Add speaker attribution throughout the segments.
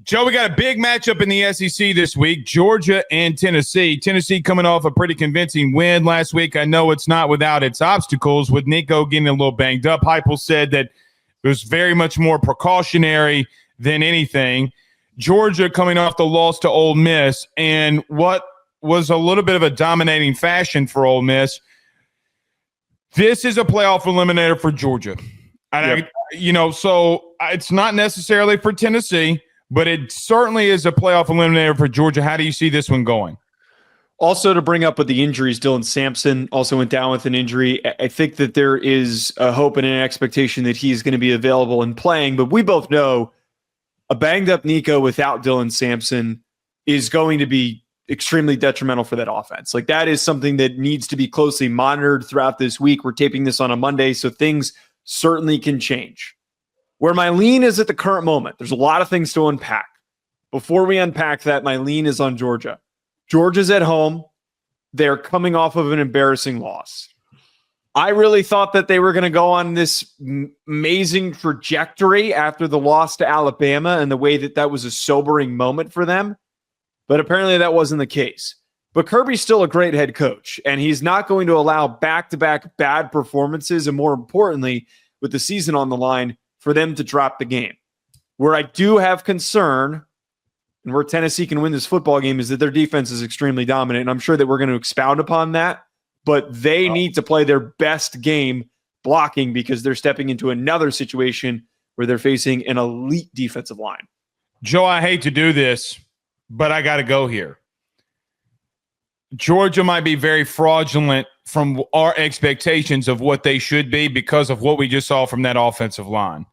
Speaker 1: Joe, we got a big matchup in the SEC this week, Georgia and Tennessee. Tennessee coming off a pretty convincing win last week. I know it's not without its obstacles, with Nico getting a little banged up. Heupel said that it was very much more precautionary than anything. Georgia coming off the loss to Ole Miss, and what was a little bit of a dominating fashion for Ole Miss. This is a playoff eliminator for Georgia. Yep. So it's not necessarily for Tennessee, but it certainly is a playoff eliminator for Georgia. How do you see this one going?
Speaker 2: Also, to bring up with the injuries, DeLeone Sampson also went down with an injury. I think that there is a hope and an expectation that he's going to be available and playing, but we both know a banged-up Nico without DeLeone Sampson is going to be extremely detrimental for that offense. Like, that is something that needs to be closely monitored throughout this week. We're taping this on a Monday, so things certainly can change. Where my lean is at the current moment, there's a lot of things to unpack. Before we unpack that, my lean is on Georgia. Georgia's at home. They're coming off of an embarrassing loss. I really thought that they were going to go on this amazing trajectory after the loss to Alabama and the way that that was a sobering moment for them. But apparently that wasn't the case. But Kirby's still a great head coach, and he's not going to allow back-to-back bad performances, and more importantly, with the season on the line, for them to drop the game. Where I do have concern, and where Tennessee can win this football game, is that their defense is extremely dominant, and I'm sure that we're going to expound upon that, but they need to play their best game blocking because they're stepping into another situation where they're facing an elite defensive line.
Speaker 1: Joe, I hate to do this, but I got to go here. Georgia might be very fraudulent from our expectations of what they should be because of what we just saw from that offensive line.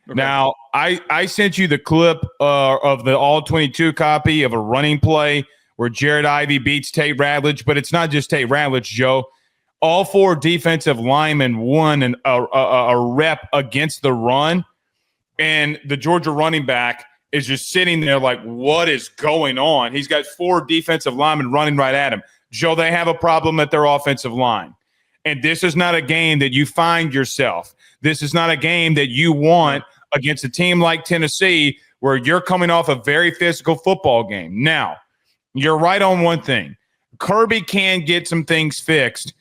Speaker 1: Okay. Now, I sent you the clip of the All-22 copy of a running play where Jared Ivey beats Tate Ratledge, but it's not just Tate Ratledge, Joe. All four defensive linemen won a rep against the run, and the Georgia running back is just sitting there like, what is going on? He's got four defensive linemen running right at him. Joe, they have a problem at their offensive line. And this is not a game that you find yourself. This is not a game that you want against a team like Tennessee where you're coming off a very physical football game. Now, you're right on one thing. Kirby can get some things fixed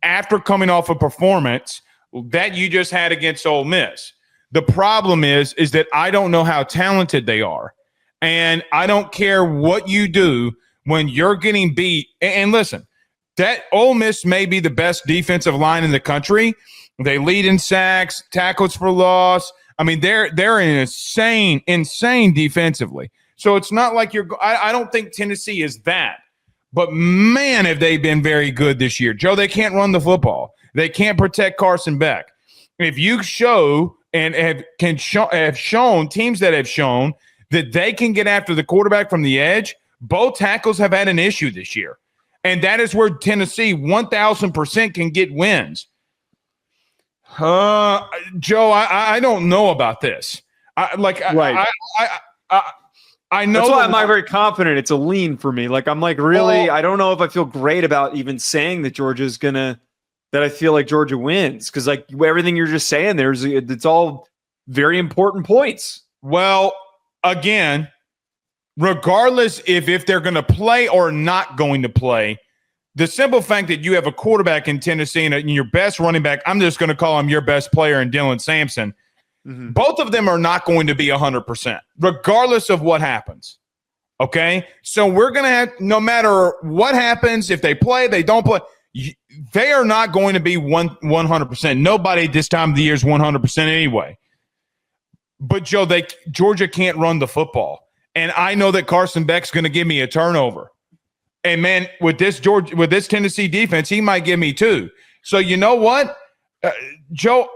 Speaker 1: after coming off a performance that you just had against Ole Miss. The problem is that I don't know how talented they are. And I don't care what you do when you're getting beat. And listen, that Ole Miss may be the best defensive line in the country. They lead in sacks, tackles for loss. I mean, they're insane defensively. So it's not like I don't think Tennessee is that. But, man, have they been very good this year. Joe, they can't run the football. They can't protect Carson Beck. If you show and have shown, teams that have shown that they can get after the quarterback from the edge, both tackles have had an issue this year. And that is where Tennessee 1,000% can get wins. Joe, I don't know about this. I know.
Speaker 2: That's why I'm not very confident. It's a lean for me. Like, I'm like, really, I don't know if I feel great about even saying that Georgia's that I feel like Georgia wins. Because, like, everything you're just saying there, it's all very important points.
Speaker 1: Well, again, regardless if they're going to play or not going to play, the simple fact that you have a quarterback in Tennessee and your best running back, I'm just going to call him your best player in DeLeone Sampson, both of them are not going to be 100%, regardless of what happens. Okay? So we're going to have, no matter what happens, if they play, they don't play, they are not going to be 100%. Nobody this time of the year is 100% anyway. But, Joe, Georgia can't run the football. And I know that Carson Beck's going to give me a turnover. And, man, with this Tennessee defense, he might give me two. So you know what, Joe,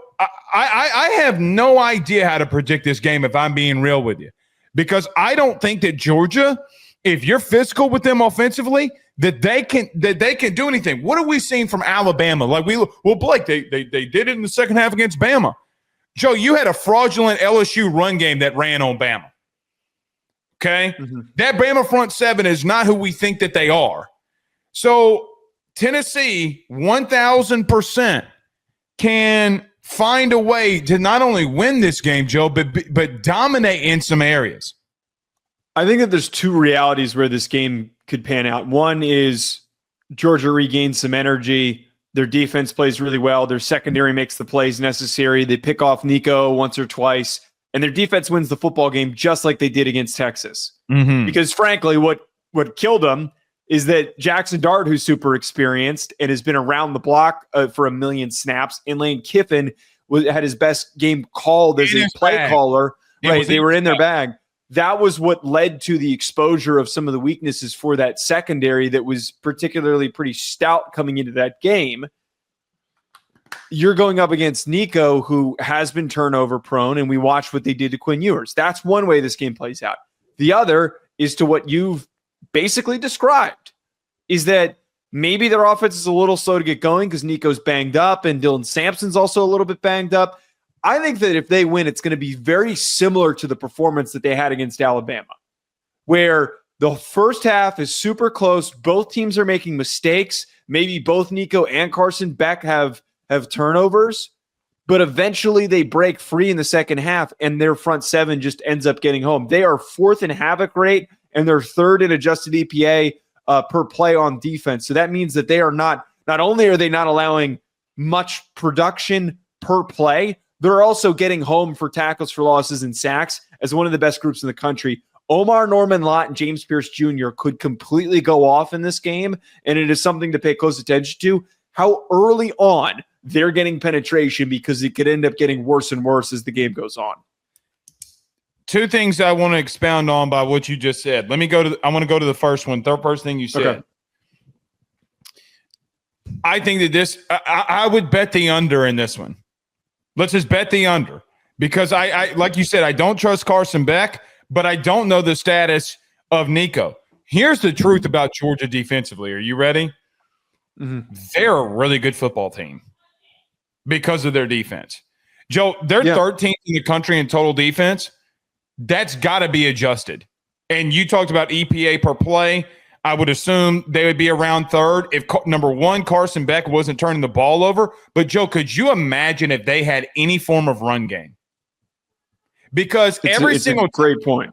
Speaker 1: I have no idea how to predict this game if I'm being real with you. Because I don't think that Georgia, if you're physical with them offensively, that they can do anything. What are we seeing from Alabama? Like Blake, they did it in the second half against Bama. Joe, you had a fraudulent LSU run game that ran on Bama. Okay? That Bama front seven is not who we think that they are. So Tennessee, 1,000% can find a way to not only win this game, Joe, but dominate in some areas.
Speaker 2: I think that there's two realities where this game could pan out. One is Georgia regains some energy. Their defense plays really well. Their secondary makes the plays necessary. They pick off Nico once or twice, and their defense wins the football game just like they did against Texas.
Speaker 1: Mm-hmm.
Speaker 2: Because frankly, what killed them is that Jackson Dart, who's super experienced and has been around the block for a million snaps, and Lane Kiffin had his best game called as a play caller. Right, they were in their bag. That was what led to the exposure of some of the weaknesses for that secondary that was particularly pretty stout coming into that game. You're going up against Nico, who has been turnover prone, and we watched what they did to Quinn Ewers. That's one way this game plays out. The other is to what you've basically described, is that maybe their offense is a little slow to get going because Nico's banged up and DeLeone Sampson's also a little bit banged up. I think that if they win, it's going to be very similar to the performance that they had against Alabama, where the first half is super close. Both teams are making mistakes. Maybe both Nico and Carson Beck have turnovers, but eventually they break free in the second half and their front seven just ends up getting home. They are fourth in havoc rate and they're third in adjusted EPA per play on defense. So that means that they are not only are they not allowing much production per play, they're also getting home for tackles for losses and sacks as one of the best groups in the country. Omar Norman Lott and James Pierce Jr. could completely go off in this game, and it is something to pay close attention to, how early on they're getting penetration, because it could end up getting worse and worse as the game goes on.
Speaker 1: Two things I want to expound on by what you just said. I want to go to the first thing you said. Okay. I think that I would bet the under in this one. Let's just bet the under, because I like you said, I don't trust Carson Beck, but I don't know the status of Nico. Here's the truth about Georgia defensively. Are you ready? Mm-hmm. They're a really good football team because of their defense. Joe, they're 13th in the country in total defense. That's got to be adjusted. And you talked about EPA per play. I would assume they would be around third if, number one, Carson Beck wasn't turning the ball over. But, Joe, could you imagine if they had any form of run game? Because it's a
Speaker 2: great point.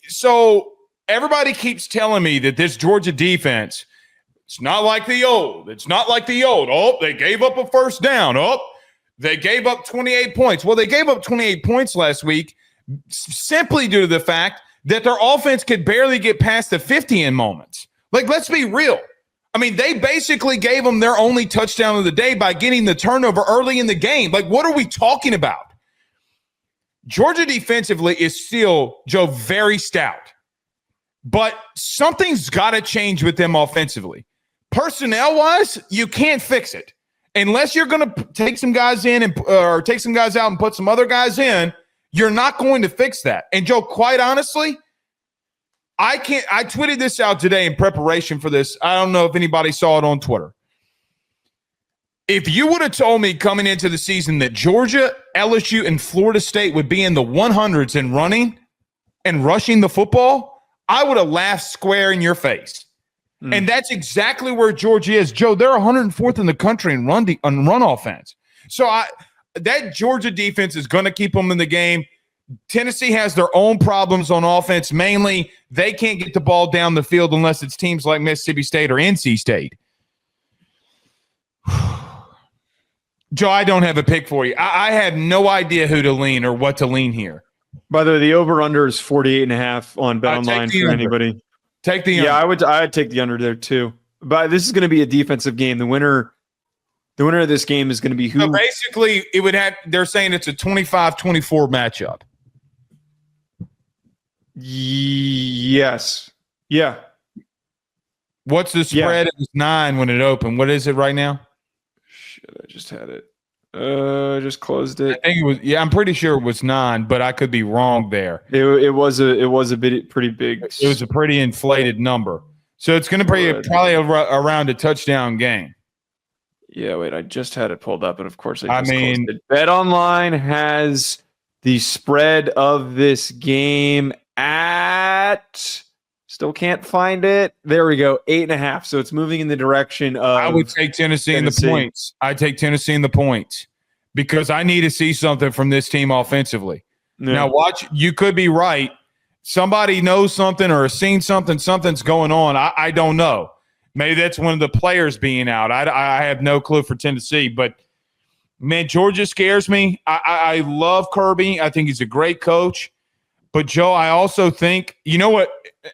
Speaker 1: So everybody keeps telling me that this Georgia defense, it's not like the old. It's not like the old. Oh, they gave up a first down. Oh, they gave up 28 points. Well, they gave up 28 points last week simply due to the fact that their offense could barely get past the 50 in moments. Like, let's be real. I mean, they basically gave them their only touchdown of the day by getting the turnover early in the game. Like, what are we talking about? Georgia defensively is still, Joe, very stout. But something's got to change with them offensively. Personnel-wise, you can't fix it. Unless you're going to take some guys in or take some guys out and put some other guys in, you're not going to fix that. And, Joe, quite honestly, I tweeted this out today in preparation for this. I don't know if anybody saw it on Twitter. If you would have told me coming into the season that Georgia, LSU, and Florida State would be in the 100s in running and rushing the football, I would have laughed square in your face. And that's exactly where Georgia is. Joe, they're 104th in the country in run offense. So that Georgia defense is going to keep them in the game. Tennessee has their own problems on offense. Mainly, they can't get the ball down the field unless it's teams like Mississippi State or NC State. Joe, I don't have a pick for you. I have no idea who to lean or what to lean here.
Speaker 2: By the way, the over-under is 48.5 on BetOnline for anybody.
Speaker 1: Take the under.
Speaker 2: Yeah, I'd take the under there too. But this is going to be a defensive game. The winner of this game is going to be who?
Speaker 1: So basically, they're saying it's a 25-24 matchup.
Speaker 2: Yes. Yeah.
Speaker 1: What's the spread? It was 9 when it opened. What is it right now?
Speaker 2: Shit, I just had it. Just closed it.
Speaker 1: I think it was. Yeah, I'm pretty sure it was 9, but I could be wrong there.
Speaker 2: It was a pretty big.
Speaker 1: It was a pretty inflated number. So it's going to be probably around a touchdown game.
Speaker 2: Yeah, wait, I just had it pulled up, and of course closed it. BetOnline has the spread of this game at. Still can't find it. There we go. 8.5. So it's moving in the direction of.
Speaker 1: I would take Tennessee in the points. I take Tennessee in the points because I need to see something from this team offensively. Yeah. Now, watch. You could be right. somebody knows something or has seen something, something's going on. I don't know. Maybe that's one of the players being out. I have no clue for Tennessee, but man, Georgia scares me. I love Kirby. I think he's a great coach. But Joe, I also think, you know what?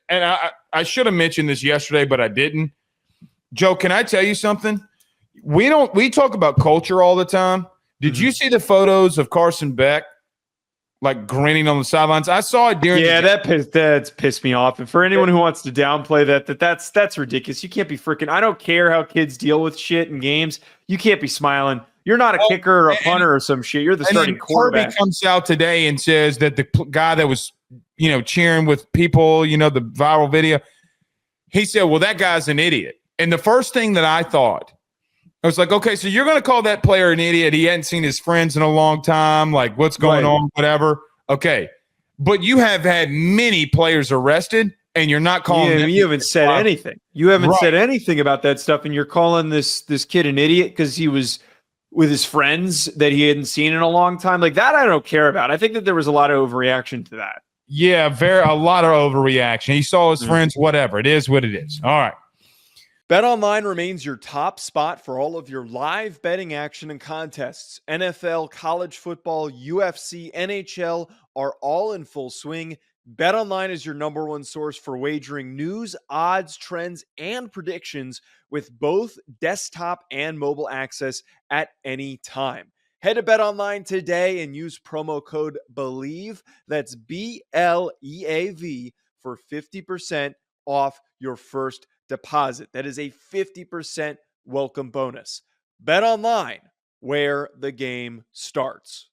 Speaker 1: And I should have mentioned this yesterday, but I didn't. Joe, can I tell you something? We talk about culture all the time. Did you see the photos of Carson Beck like grinning on the sidelines? I saw it during.
Speaker 2: Yeah, that's pissed me off. And for anyone who wants to downplay that's ridiculous. You can't be freaking. I don't care how kids deal with shit in games. You can't be smiling. You're not a kicker or a punter or some shit. You're the starting quarterback.
Speaker 1: Kirby comes out today and says that the guy that was, cheering with people, the viral video, he said, well, that guy's an idiot. And the first thing that I thought, I was like, okay, so you're going to call that player an idiot. He hadn't seen his friends in a long time. Like, what's going on? Whatever. Okay. But you have had many players arrested, and you're not calling them.
Speaker 2: You haven't said anything. You haven't said anything about that stuff, and you're calling this kid an idiot because he was with his friends that he hadn't seen in a long time. Like that, I don't care about. I think that there was a lot of overreaction to that.
Speaker 1: Yeah, a lot of overreaction. He saw his friends, whatever. It is what it is. All right.
Speaker 3: BetOnline remains your top spot for all of your live betting action and contests. NFL, college football, UFC, NHL are all in full swing. BetOnline is your number one source for wagering news, odds, trends, and predictions with both desktop and mobile access at any time. Head to BetOnline today and use promo code BELIEVE, that's BLEAV, for 50% off your first deposit. That is a 50% welcome bonus. BetOnline, where the game starts.